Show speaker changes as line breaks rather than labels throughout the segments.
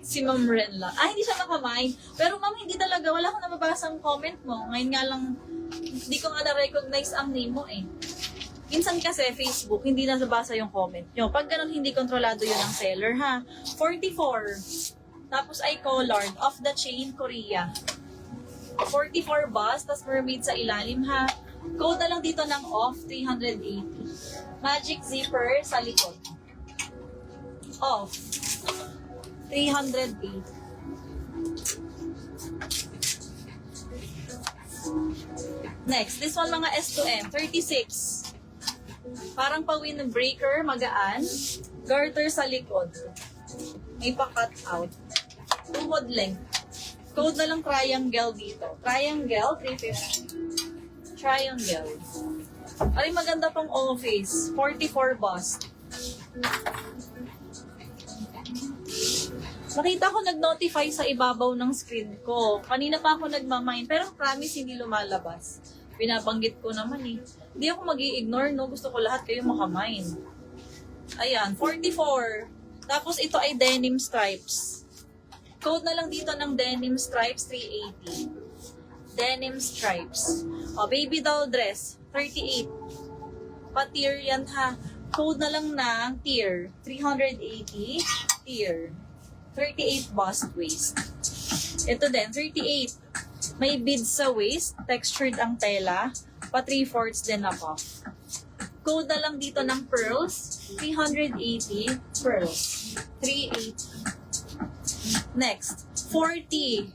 Si Ma'am Ren lang. Ah, hindi siya nakamine. Pero ma'am, hindi talaga. Wala akong nababasang comment mo. Ngayon nga lang, hindi ko nga na-recognize ang name mo eh. Minsan kasi, Facebook, hindi nabasa yung comment nyo. Pag ganun, hindi kontrolado yun ang seller, ha? 44. Tapos ay colored. Off the chain, Korea. 44 bus, tapos mermaid sa ilalim, ha? Code na lang dito ng off, 380. Magic zipper sa likod. Off. 308. Next, this one mga S2M, 36. Parang pa-windbreaker, magaan. Garter sa likod. May pa-cut out. Tuhod length. Code na lang triangle dito. Triangle, 350. Triangle. Ay, maganda pang office. 44 bust. Nakita ko nag-notify sa ibabaw ng screen ko. Kanina pa ako nagmamine, pero promise hindi lumalabas. Binabanggit ko naman eh. Hindi ako mag-i-ignore, no? Gusto ko lahat kayo makamine. Ayan, 44. Tapos ito ay denim stripes. Code na lang dito ng denim stripes, 380. Denim stripes. O, baby doll dress, 38. Pa-tier yan ha. Code na lang ng tier, 380. Tier. 38 bust waist. Ito din, 38. May beads sa waist, textured ang tela, pa 3/4 din na puff. Code na lang dito ng pearls, 380 pearls. 380. Next, 40.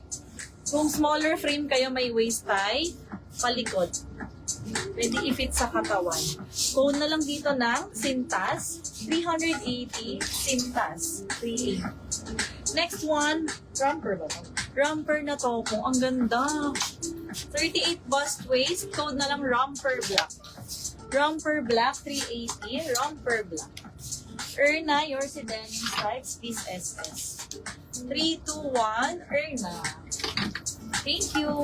Kung smaller frame kayo, may waist tie, palikod. Pwede i-fit sa katawan. Code na lang dito ng sintas, 380 sintas. 380. Next one, romper ba? Romper na to. Kung ang ganda. 38 bust waist. Code na lang romper black. Romper black, 380. Romper black. Erna, yours si denim stripes, piece SS. 321, Erna. Thank you.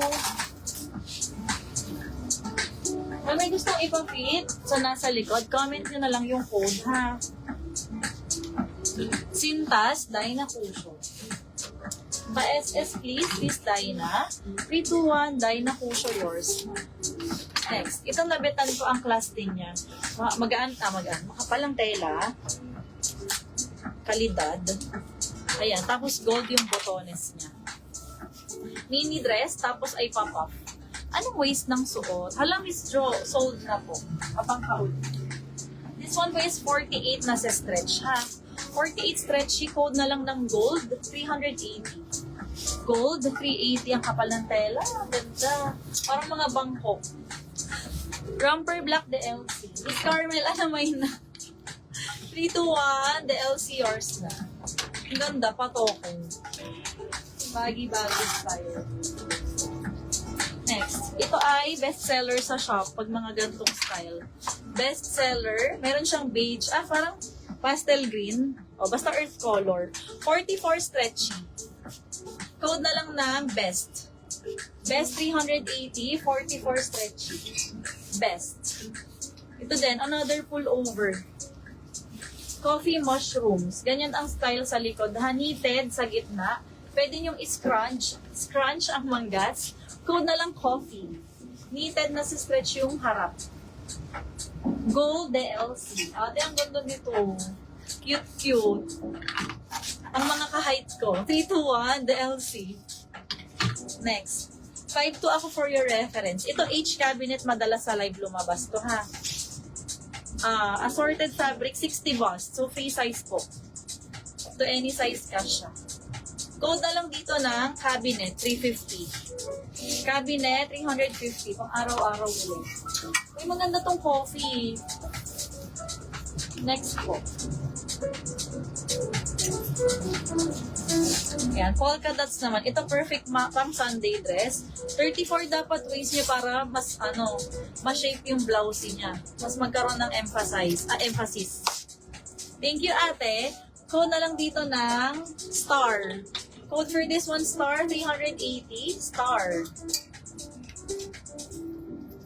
Kung may gustong ipapit sa nasa likod, comment nyo na lang yung code, ha? Sintas, Dyna Cushion. Pa-SS please, Dyna. 321, Dyna Cushion yours. Next, itong nabitan ko ang class din niya. Magaan. Makapalang tela. Kalidad. Ayan, tapos gold yung botones niya. Mini dress, tapos ay pop-up. Anong waist ng suot? Hala, Miss Jo, sold na po. Abang kahuli. This one po is 48 na sa stretch, ha? 48 stretchy, code na lang ng gold, 380. Gold, 380 ang kapal ng tela. Ganda. Parang mga Bangkok. Romper black, the LC. Miss Carmel, may na. 321, the LC yours na. Ang ganda, patokong. Baggy-baggy style. Next, ito ay bestseller sa shop pag mga gantong style. Bestseller, meron siyang beige, parang pastel green, o basta earth color. 44 stretchy. Code na lang ng best. Best 380, 44 stretchy. Best. Ito din, another pullover. Coffee mushrooms. Ganyan ang style sa likod. Knitted sa gitna. Pwede nyong scrunch. Scrunch ang manggats. Code na lang coffee. Knitted na si stretch yung harap. Gold DLC. Ate, ang ganda nito. Cute. Ang mga ka-height ko. 321 DLC. Next. 5'2" ako for your reference. Ito H cabinet, madalas sa live lumabas to, ha. Assorted fabric, 60 bust. So, free size po. To any size cash siya. Code na lang dito ng cabinet, 350. Cabinet, 350. Pang araw-araw ulit. Uy, maganda tong coffee. Next po. Ayan, polka dots naman. Ito perfect pang Sunday dress. 34 dapat waist niya para mas ma-shape yung blouse niya. Mas magkaroon ng emphasis. Thank you, ate. Code na lang dito ng star. Code for this one, star, 380, star.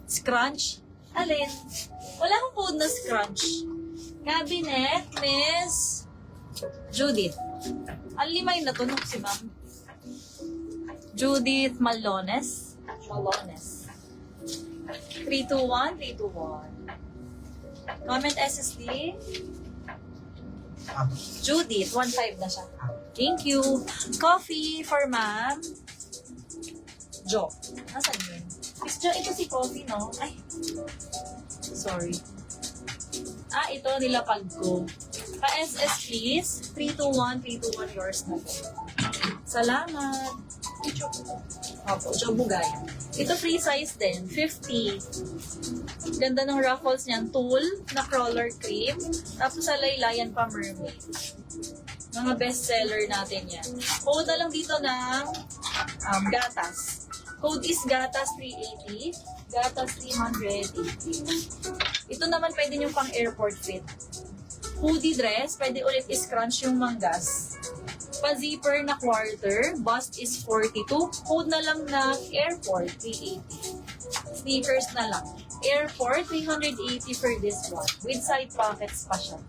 Scrunch. Alin? Wala akong code na scrunch. Cabinet, Miss Judith. Alimay na to, no, si ma'am. Judith Malones. 321, 321. Comment SSD. Judith, 1.5 na siya. Thank you. Coffee for ma'am. Jo. Nasaan yun? Miss Jo, ito si Coffee, no? Ay. Sorry. Ito nilapag ko. Pa-SS please. 321, 321 yours na po. Salamat. Opo, Jo Bugay. Ito free size din. 50. Ganda ng ruffles niyan. Tulle na crawler cream. Tapos sa laylayan pa mermaid. Mga best seller natin yan. Code na lang dito ng gatas. Code is gatas 380. Gatas 380. Ito naman pwede nyo pang airport fit. Hoodie dress, pwede ulit is-crunch yung manggas. Pa-zipper na quarter, bust is 42. Code na lang na airport, 380. Sneakers na lang. Airport, 380 for this one. With side pockets pa siya.